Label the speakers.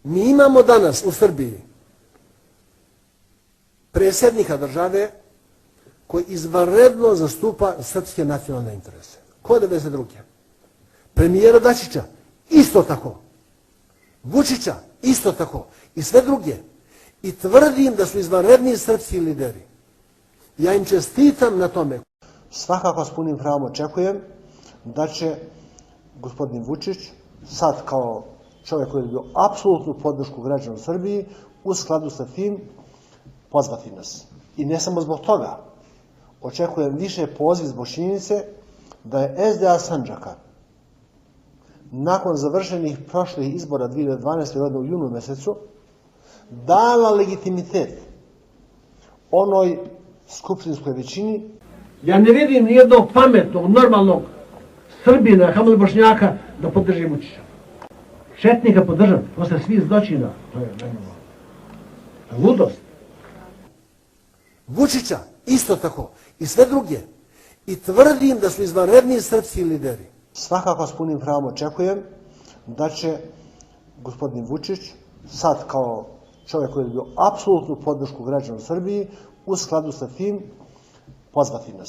Speaker 1: Mi imamo danas u Srbiji predsjednika države koji izvanredno zastupa srpske nacionalne interese. Ko 92. Premijera Dačića isto tako. Vučića isto tako. I sve druge. I tvrdim da su izvanredni srpski lideri. Ja im čestitam na tome. Svakako s punim pravom očekujem da će gospodin Vučić sad kao čovjek koji je bio apsolutnu podršku građana u Srbiji u skladu sa tim pozvati nas. I ne samo zbog toga. Očekujem više poziv zbog činjenice da je SDA Sandžaka nakon završenih prošlih izbora 2012. godine u junu mesecu dala legitimitet onoj skupštinskoj većini.
Speaker 2: Ja ne vidim nijednog pametnog, normalnog Srbina, kamoli Bošnjaka, da podrži Vučića. Četnika podržati, posle svih zločina, to je ludost.
Speaker 1: Vučića isto tako. I sve druge. I tvrdim da su izvanredni srpski lideri. Svakako s punim pravom očekujem da će gospodin Vučić sad kao čovjek koji je bio apsolutnu podršku građana u Srbiji u skladu sa tim pozvati nas.